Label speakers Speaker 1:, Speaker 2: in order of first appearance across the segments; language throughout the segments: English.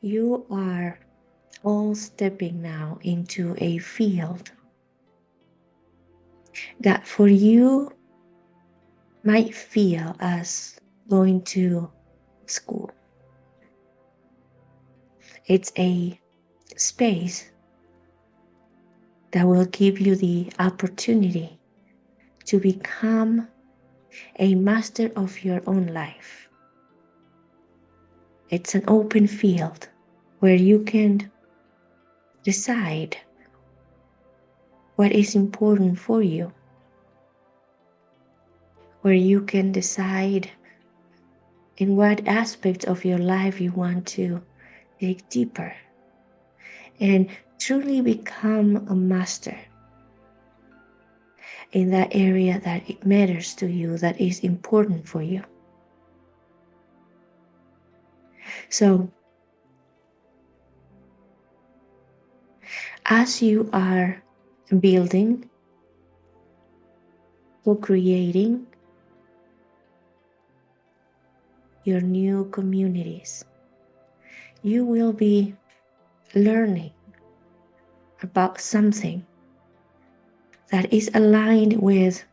Speaker 1: You are all stepping now into a field that for you might feel as going to school. It's a space that will give you the opportunity to become a master of your own life. It's an open field where you can decide what is important for you, where you can decide in what aspects of your life you want to dig deeper and truly become a master in that area that it matters to you, that is important for you. So, as you are building, co-creating your new communities, you will be learning about something that is aligned with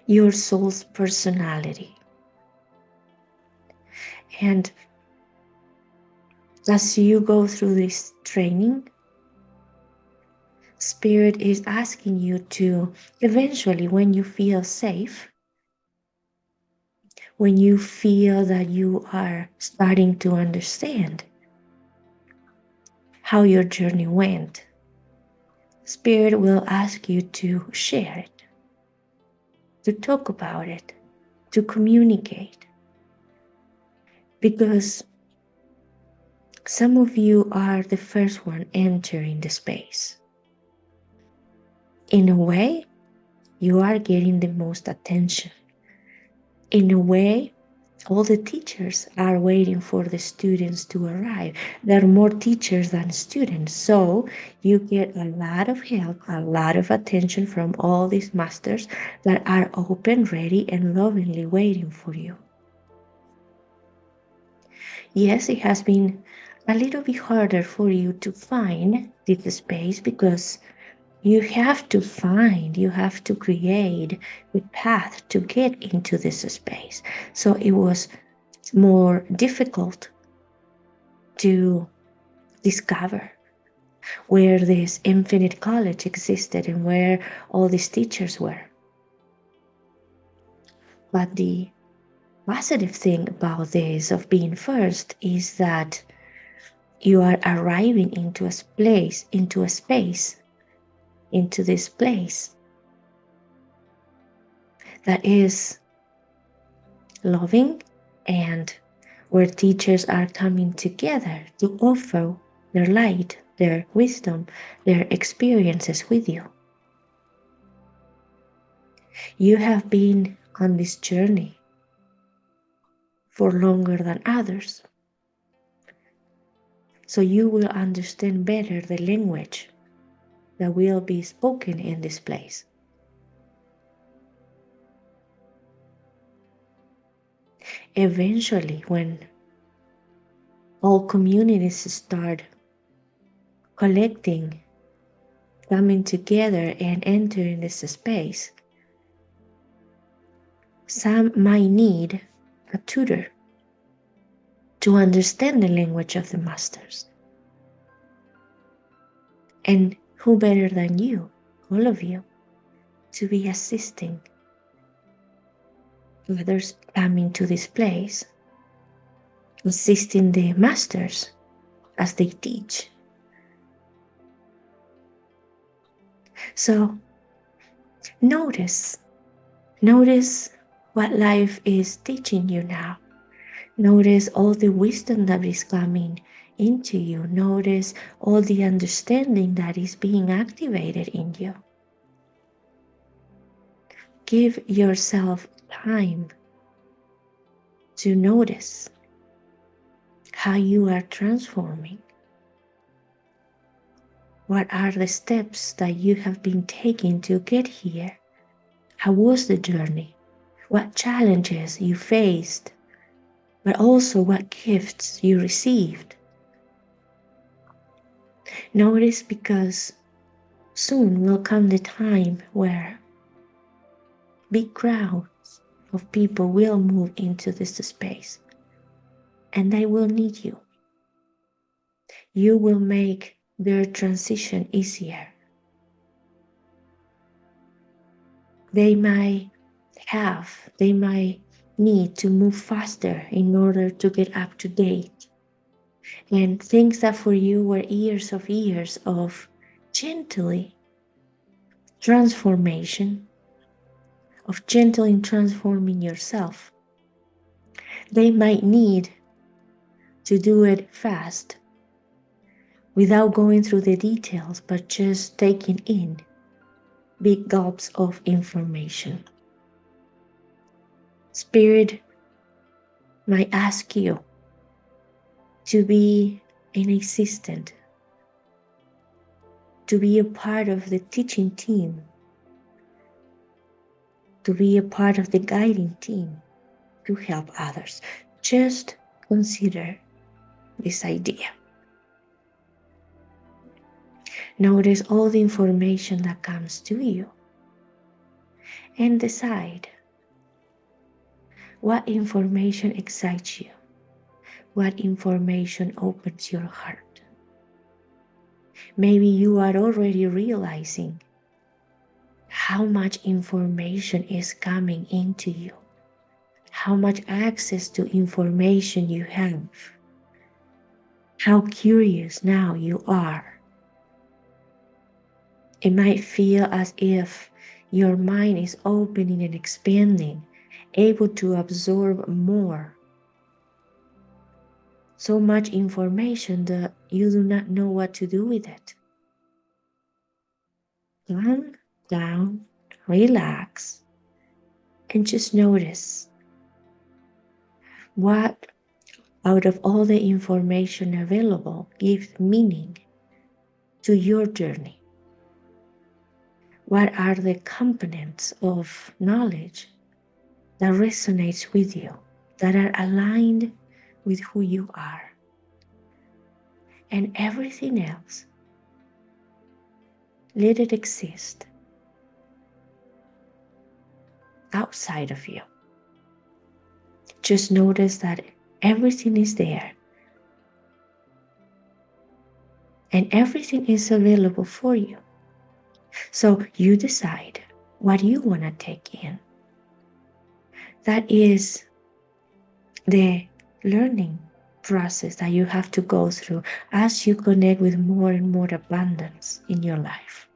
Speaker 1: your soul's personality. And as you go through this training, Spirit is asking you to eventually, when you feel safe, when you feel that you are starting to understand how your journey went, Spirit will ask you to share it, to talk about it, to communicate. Because some of you are the first one entering the space. In a way, you are getting the most attention. In a way, all the teachers are waiting for the students to arrive. There are more teachers than students, so you get a lot of help, a lot of attention from all these masters that are open, ready, and lovingly waiting for you. Yes, it has been a little bit harder for you to find this space because you have to create the path to get into this space. So it was more difficult to discover where this infinite college existed and where all these teachers were. But the positive thing about this of being first is that you are arriving into a place, into this place that is loving and where teachers are coming together to offer their light, their wisdom, their experiences with you. You have been on this journey for longer than others, so you will understand better the language that will be spoken in this place. Eventually, when all communities start collecting, coming together and entering this space, some might need a tutor to understand the language of the masters. And who better than you, all of you, to be assisting others coming to this place, assisting the masters as they teach. So notice what life is teaching you now. Notice all the wisdom that is coming into you. Notice all the understanding that is being activated in you. Give yourself time to notice how you are transforming. What are the steps that you have been taking to get here? How was the journey? What challenges you faced? but also what gifts you received. Notice, because soon will come the time where big crowds of people will move into this space, and they will need you. You will make their transition easier. They might need to move faster in order to get up to date. And things that for you were years of gently transformation, of gently transforming yourself, they might need to do it fast without going through the details, but just taking in big gulps of information. Spirit might ask you to be an assistant, to be a part of the teaching team, to be a part of the guiding team, to help others. Just consider this idea. Notice all the information that comes to you and decide what information excites you, what information opens your heart. Maybe you are already realizing how much information is coming into you, how much access to information you have, how curious now you are. It might feel as if your mind is opening and expanding, able to absorb more. So much information that you do not know what to do with it. Calm down, relax, and just notice what out of all the information available gives meaning to your journey. What are the components of knowledge that resonates with you, that are aligned with who you are? And everything else, let it exist outside of you. Just notice that everything is there and everything is available for you. So you decide what you want to take in. That is the learning process that you have to go through as you connect with more and more abundance in your life.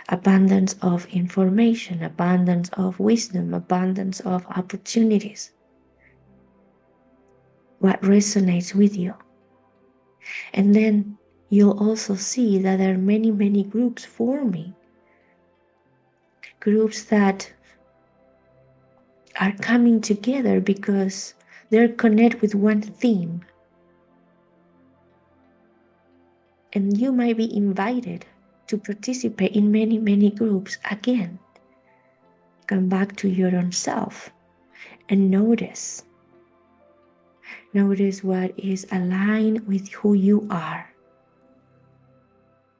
Speaker 1: Abundance of information, abundance of wisdom, abundance of opportunities. What resonates with you. And then you'll also see that there are many, many groups forming. Groups that are coming together because they're connected with one theme. And you might be invited to participate in many, many groups again. Come back to your own self and notice. Notice what is aligned with who you are.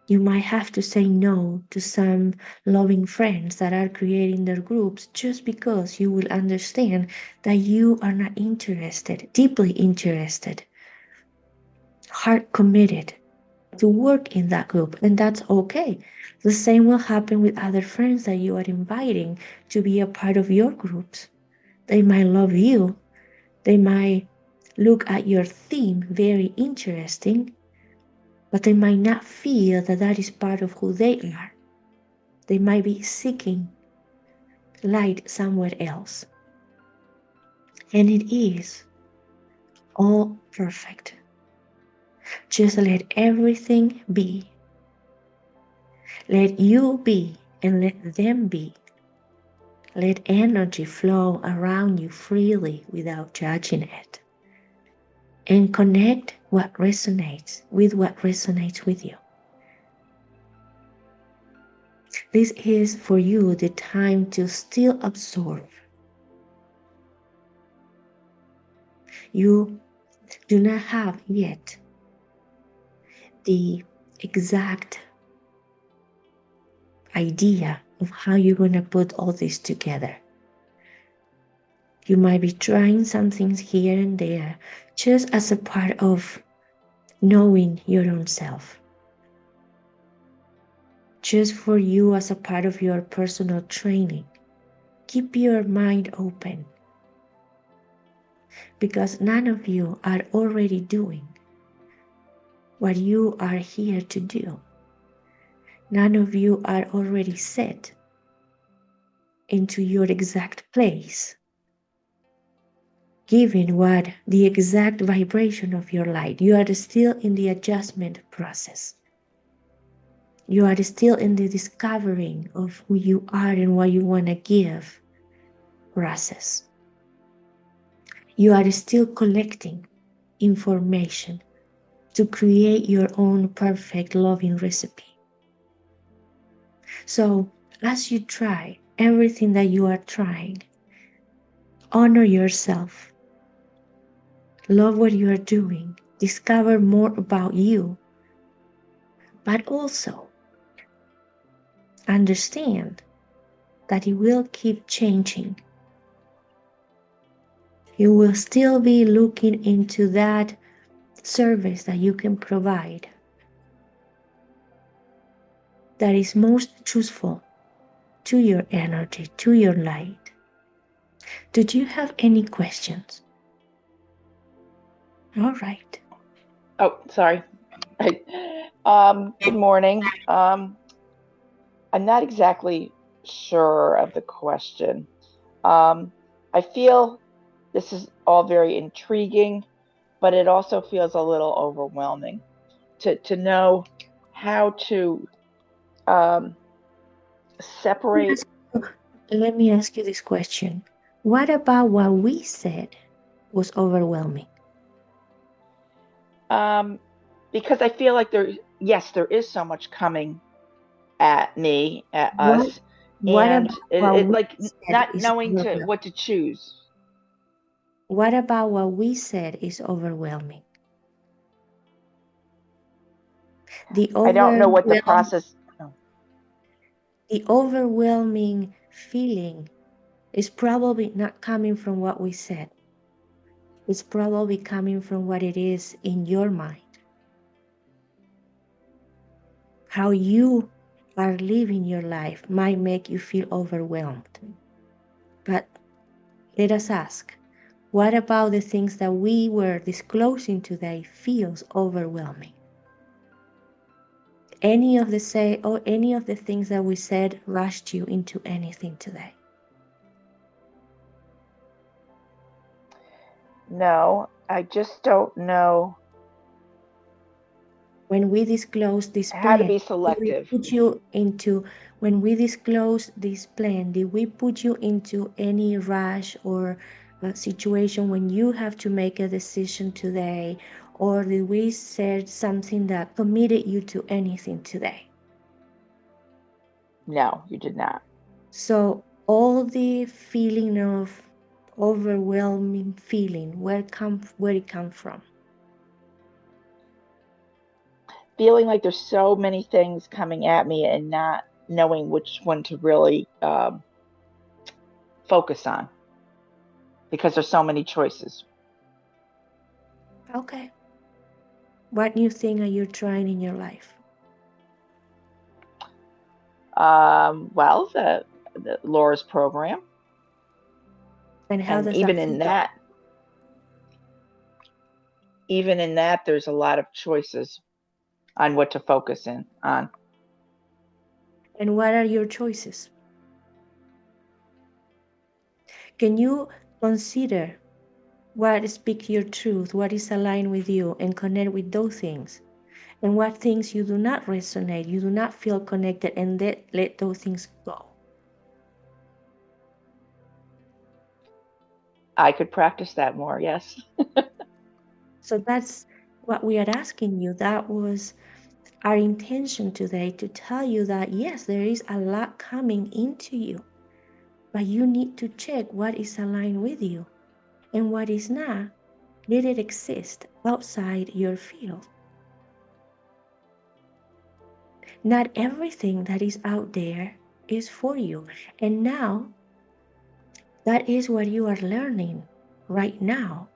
Speaker 1: You might have to say no to some loving friends that are creating their groups just because you will understand that you are not interested, deeply interested, heart committed to work in that group, and that's okay. The same will happen with other friends that you are inviting to be a part of your groups. They might love you. They might look at your theme very interesting, but they might not feel that that is part of who they are. They might be seeking light somewhere else. And it is all perfect. Just let everything be. Let you be and let them be. Let energy flow around you freely without judging it. And connect what resonates with you. This is for you the time to still absorb, You do not have yet the exact idea of how you're going to put all this together. You might be trying some things here and there just as a part of knowing your own self. Just for you as a part of your personal training. Keep your mind open, because none of you are already doing what you are here to do. None of you are already set into your exact place, given what the exact vibration of your light. You are still in the adjustment process. You are still in the discovering of who you are and what you want to give process. You are still collecting information to create your own perfect loving recipe. So as you try everything that you are trying, honor yourself, love what you are doing, discover more about you, but also understand that it will keep changing. You will still be looking into that service that you can provide that is most truthful to your energy, to your light. Did you have any questions? All right.
Speaker 2: Oh, sorry. Good morning. I'm not exactly sure of the question. I feel this is all very intriguing, but it also feels a little overwhelming to know how to separate.
Speaker 1: Let me ask you this question. What about what we said was overwhelming?
Speaker 2: Because I feel like there is so much coming at me, at
Speaker 1: What,
Speaker 2: us,
Speaker 1: what
Speaker 2: and
Speaker 1: about what
Speaker 2: it
Speaker 1: we
Speaker 2: like
Speaker 1: said
Speaker 2: not
Speaker 1: is
Speaker 2: knowing to
Speaker 1: overwhelming?
Speaker 2: what to choose.
Speaker 1: What about what we said is overwhelming? The
Speaker 2: I don't know what the
Speaker 1: overwhelm,
Speaker 2: process. Oh,
Speaker 1: the overwhelming feeling is probably not coming from what we said. It's probably coming from what it is in your mind. How you are living your life might make you feel overwhelmed. But let us ask, what about the things that we were disclosing today feels overwhelming? Any of the things that we said rushed you into anything today?
Speaker 2: no, I just don't know
Speaker 1: When we disclose this
Speaker 2: how to
Speaker 1: plan,
Speaker 2: be
Speaker 1: did we
Speaker 2: selective.
Speaker 1: put you into, when we disclose this plan, did we put you into any rush or situation when you have to make a decision today? Or did we say something that committed you to anything today?
Speaker 2: No, you did not.
Speaker 1: So all the feeling of overwhelming feeling, where it come from?
Speaker 2: Feeling like there's so many things coming at me and not knowing which one to really focus on because there's so many choices.
Speaker 1: Okay. What new thing are you trying in your life?
Speaker 2: Well, the Laura's program,
Speaker 1: And how
Speaker 2: and
Speaker 1: does that feel?
Speaker 2: even in that, there's a lot of choices on what to focus in on.
Speaker 1: And what are your choices? Can you consider what speaks your truth, what is aligned with you, and connect with those things? And what things you do not resonate, you do not feel connected, and let those things go.
Speaker 2: I could practice that more, yes.
Speaker 1: So that's what we are asking you. That was our intention today, to tell you that yes, there is a lot coming into you, but you need to check what is aligned with you and what is not, Let it exist outside your field. Not everything that is out there is for you. And now, that is what you are learning right now,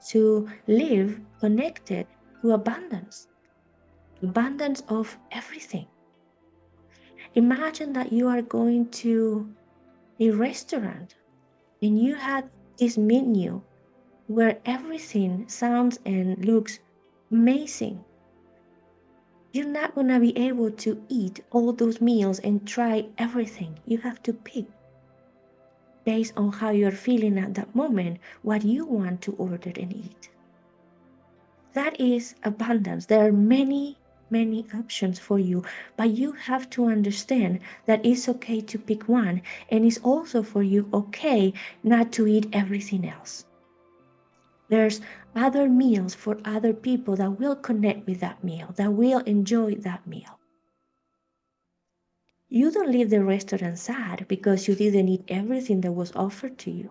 Speaker 1: to live connected to abundance, abundance of everything. Imagine that you are going to a restaurant and you have this menu where everything sounds and looks amazing. You're not going to be able to eat all those meals and try everything. You have to pick based on how you're feeling at that moment what you want to order and eat. That is abundance. There are many, many options for you, but you have to understand that it's okay to pick one, and it's also for you okay not to eat everything else. There's other meals for other people that will connect with that meal, that will enjoy that meal. You don't leave the restaurant sad because you didn't eat everything that was offered to you.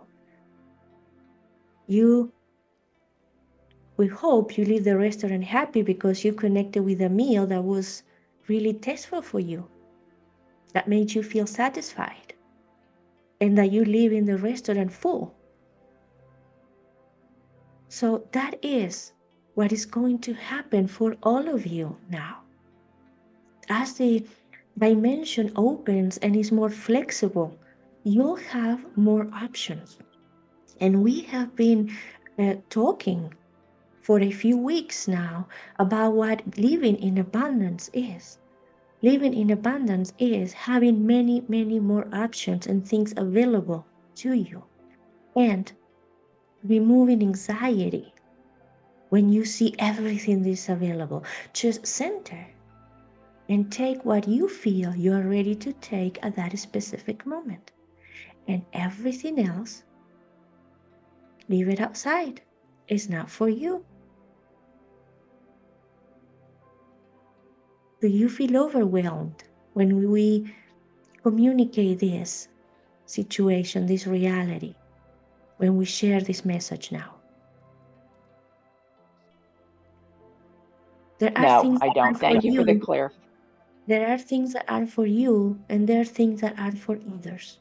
Speaker 1: We hope you leave the restaurant happy because you connected with a meal that was really tasteful for you, that made you feel satisfied, and that you leave in the restaurant full. So that is what is going to happen for all of you now. As the dimension opens and is more flexible, you'll have more options. And we have been talking for a few weeks now about what living in abundance is. Living in abundance is having many, many more options and things available to you, and removing anxiety when you see everything that is available. Just center and take what you feel you are ready to take at that specific moment. And everything else, leave it outside. It's not for you. Do you feel overwhelmed when we communicate this situation, this reality, when we share this message now? There are
Speaker 2: No,
Speaker 1: things
Speaker 2: I
Speaker 1: that are
Speaker 2: don't.
Speaker 1: for
Speaker 2: Thank you for the
Speaker 1: you.
Speaker 2: clear.
Speaker 1: There are things that are for you, and there are things that are for others.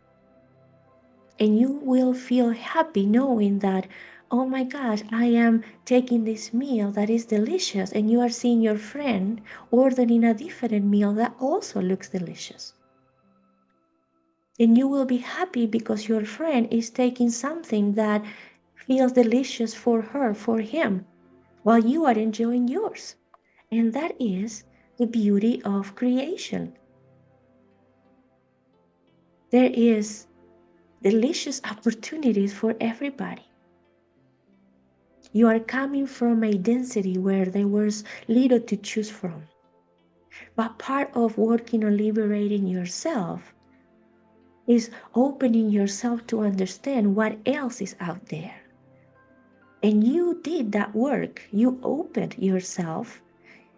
Speaker 1: And you will feel happy knowing that, oh my gosh, I am taking this meal that is delicious, and you are seeing your friend ordering a different meal that also looks delicious. And you will be happy because your friend is taking something that feels delicious for her, for him, while you are enjoying yours. And that is the beauty of creation. There is delicious opportunities for everybody. You are coming from a density where there was little to choose from. But part of working on liberating yourself is opening yourself to understand what else is out there. And you did that work. You opened yourself.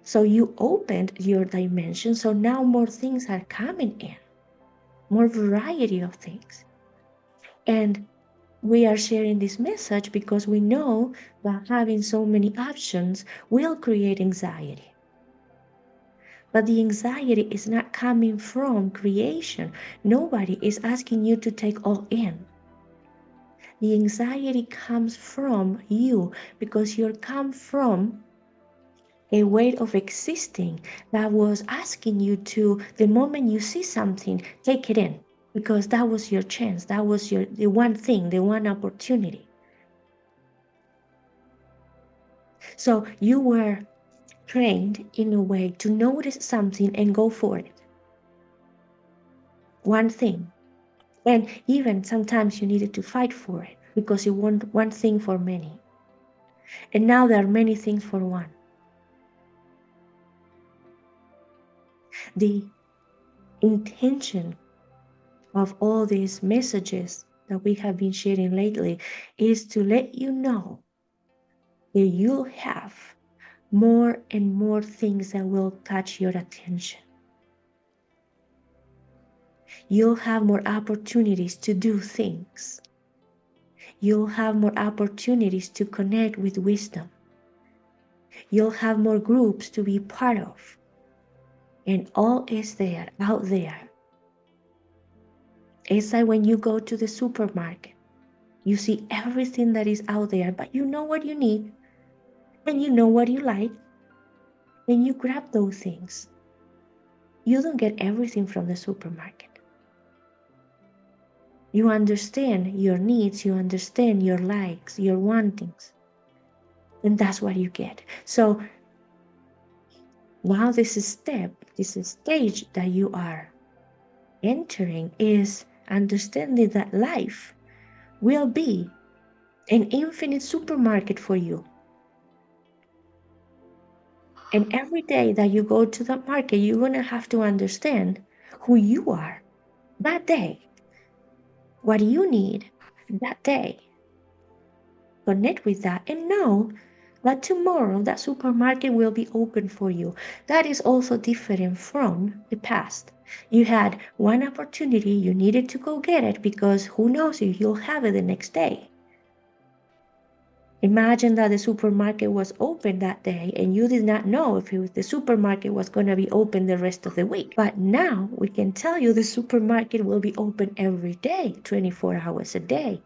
Speaker 1: So you opened your dimension. So now more things are coming in, more variety of things. And we are sharing this message because we know that having so many options will create anxiety. But the anxiety is not coming from creation. Nobody is asking you to take all in. The anxiety comes from you because you come from a way of existing that was asking you to, the moment you see something, take it in, because that was your chance, that was the one thing, the one opportunity. So you were trained in a way to notice something and go for it. One thing. And even sometimes you needed to fight for it because you want one thing for many. And now there are many things for one. The intention of all these messages that we have been sharing lately is to let you know that you'll have more and more things that will catch your attention. You'll have more opportunities to do things. You'll have more opportunities to connect with wisdom. You'll have more groups to be part of. And all is there, out there. It's like when you go to the supermarket. You see everything that is out there, but you know what you need, and you know what you like, and you grab those things. You don't get everything from the supermarket. You understand your needs, you understand your likes, your wantings, and that's what you get. So now this stage that you are entering is understanding that life will be an infinite supermarket for you. And every day that you go to the market, you're going to have to understand who you are that day, what you need that day. Connect with that and know that tomorrow that supermarket will be open for you. That is also different from the past. You had one opportunity, you needed to go get it because who knows if you'll have it the next day. Imagine that the supermarket was open that day and you did not know if the supermarket was going to be open the rest of the week. But now we can tell you the supermarket will be open every day, 24 hours a day.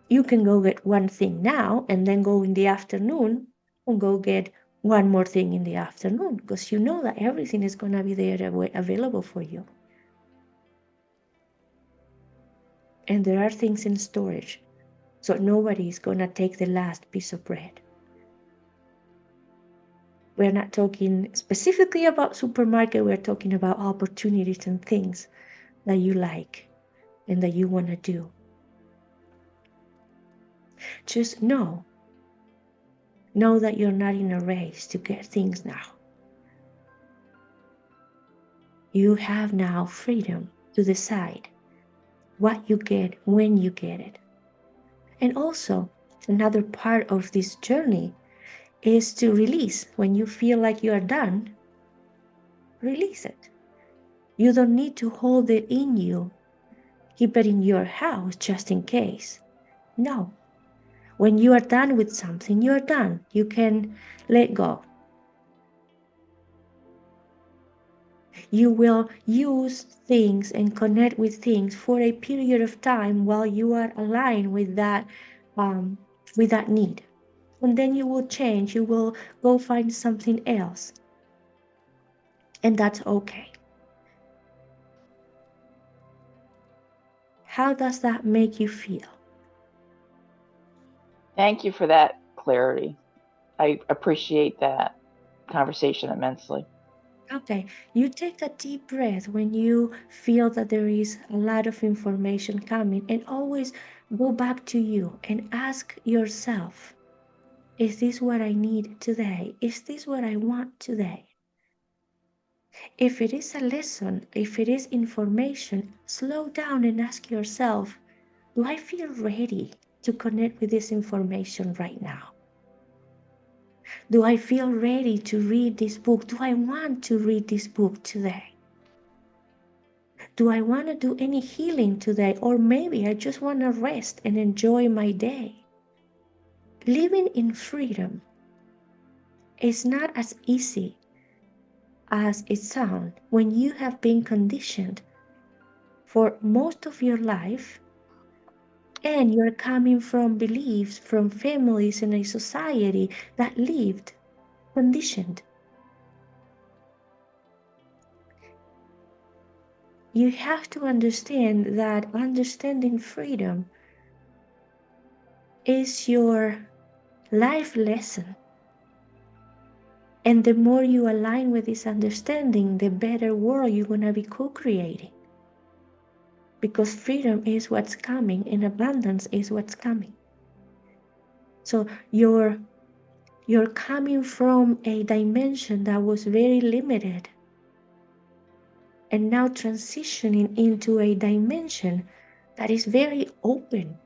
Speaker 1: You can go get one thing now and then go in the afternoon and go get one more thing in the afternoon because you know that everything is going to be there available for you. And there are things in storage. So nobody is going to take the last piece of bread. We're not talking specifically about supermarket. We're talking about opportunities and things that you like and that you want to do. Just know that you're not in a race to get things now. You have now freedom to decide what you get when you get it. And also, another part of this journey is to release. When you feel like you are done, release it. You don't need to hold it in you. Keep it in your house just in case. No. When you are done with something, you are done. You can let go. You will use things and connect with things for a period of time while you are aligned with that need. And then you will change. You will go find something else. And that's okay. How does that make you feel?
Speaker 2: Thank you for that clarity. I appreciate that conversation immensely.
Speaker 1: Okay, you take a deep breath when you feel that there is a lot of information coming, and always go back to you and ask yourself, is this what I need today? Is this what I want today? If it is a lesson, if it is information, slow down and ask yourself, do I feel ready to connect with this information right now? Do I feel ready to read this book? Do I want to read this book today? Do I want to do any healing today? Or maybe I just want to rest and enjoy my day. Living in freedom is not as easy as it sounds when you have been conditioned for most of your life and you're coming from beliefs, from families in a society that lived conditioned. You have to understand that understanding freedom is your life lesson. And the more you align with this understanding, the better world you're going to be co-creating. Because freedom is what's coming and abundance is what's coming. So you're coming from a dimension that was very limited and now transitioning into a dimension that is very open.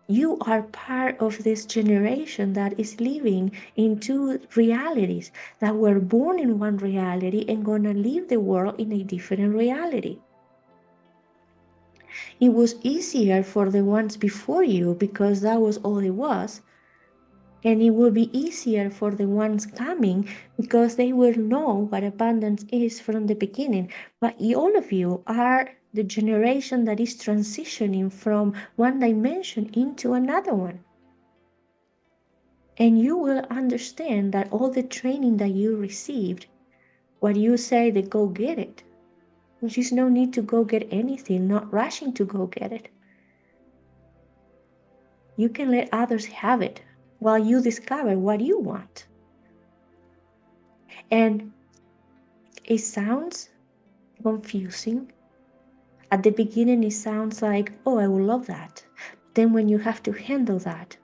Speaker 1: You are part of this generation that is living in two realities, that were born in one reality and gonna live the world in a different reality. It was easier for the ones before you because that was all it was. And it will be easier for the ones coming because they will know what abundance is from the beginning. But all of you are the generation that is transitioning from one dimension into another one. And you will understand that all the training that you received, what you say, they go get it. There is no need to go get anything, not rushing to go get it. You can let others have it while you discover what you want. And it sounds confusing. At the beginning, it sounds like, oh, I would love that. Then when you have to handle that,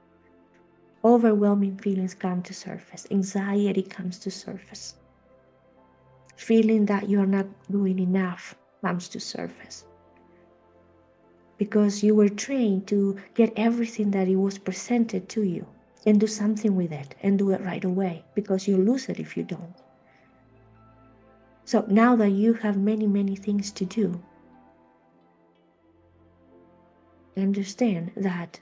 Speaker 1: overwhelming feelings come to surface. Anxiety comes to surface. Feeling that you're not doing enough comes to surface. Because you were trained to get everything that it was presented to you and do something with it and do it right away, because you lose it if you don't. So now that you have many, many things to do, understand that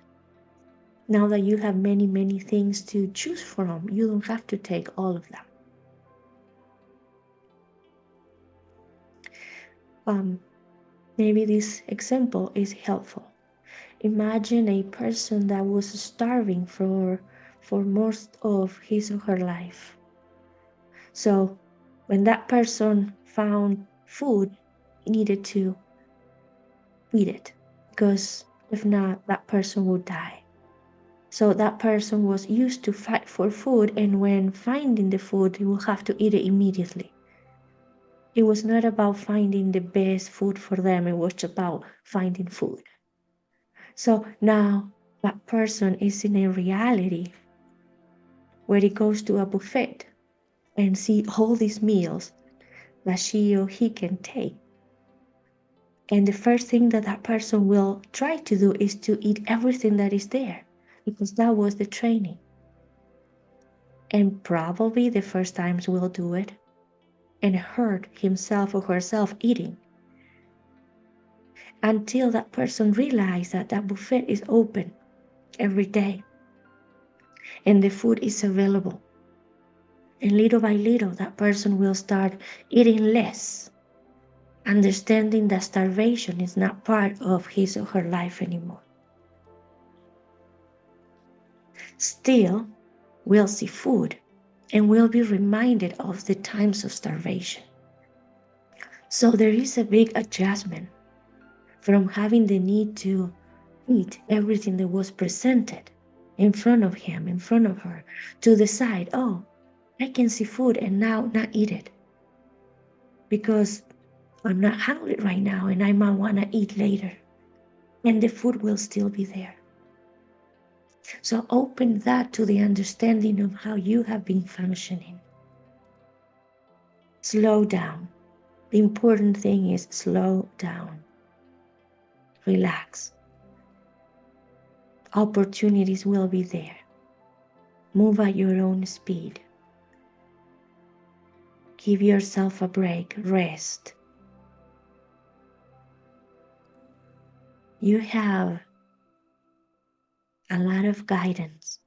Speaker 1: now that you have many, many things to choose from, you don't have to take all of them. Maybe this example is helpful. Imagine a person that was starving for most of his or her life. So when that person found food, he needed to eat it, because if not, that person would die. So that person was used to fight for food, and when finding the food, he will have to eat it immediately. It was not about finding the best food for them, it was about finding food. So now that person is in a reality where he goes to a buffet and see all these meals that she or he can take. And the first thing that that person will try to do is to eat everything that is there, because that was the training. And probably the first times will do it and hurt himself or herself eating, until that person realizes that that buffet is open every day and the food is available. And little by little, that person will start eating less, understanding that starvation is not part of his or her life anymore. Still, we'll see food and we'll be reminded of the times of starvation. So there is a big adjustment from having the need to eat everything that was presented in front of him, in front of her, to decide, oh, I can see food and now not eat it because I'm not hungry right now and I might want to eat later, and the food will still be there. So open that to the understanding of how you have been functioning. Slow down. The important thing is slow down. Relax. Opportunities will be there. Move at your own speed. Give yourself a break. Rest. You have a lot of guidance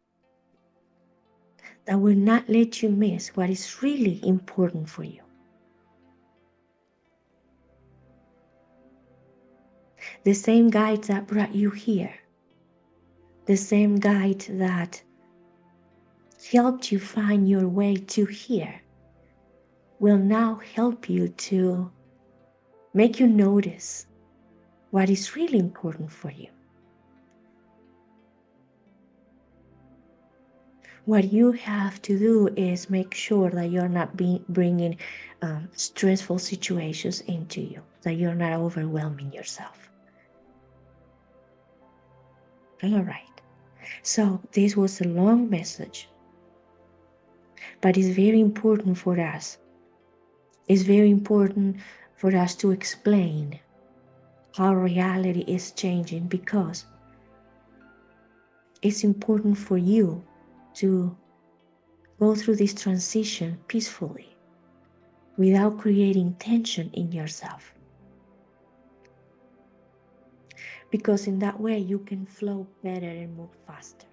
Speaker 1: that will not let you miss what is really important for you. The same guide that brought you here, the same guide that helped you find your way to here, will now help you to make you notice what is really important for you. What you have to do is make sure that you're not bringing stressful situations into you, that you're not overwhelming yourself. All right. So this was a long message, but it's very important for us. It's very important for us to explain how reality is changing, because it's important for you to go through this transition peacefully without creating tension in yourself. because in that way you can flow better and move faster.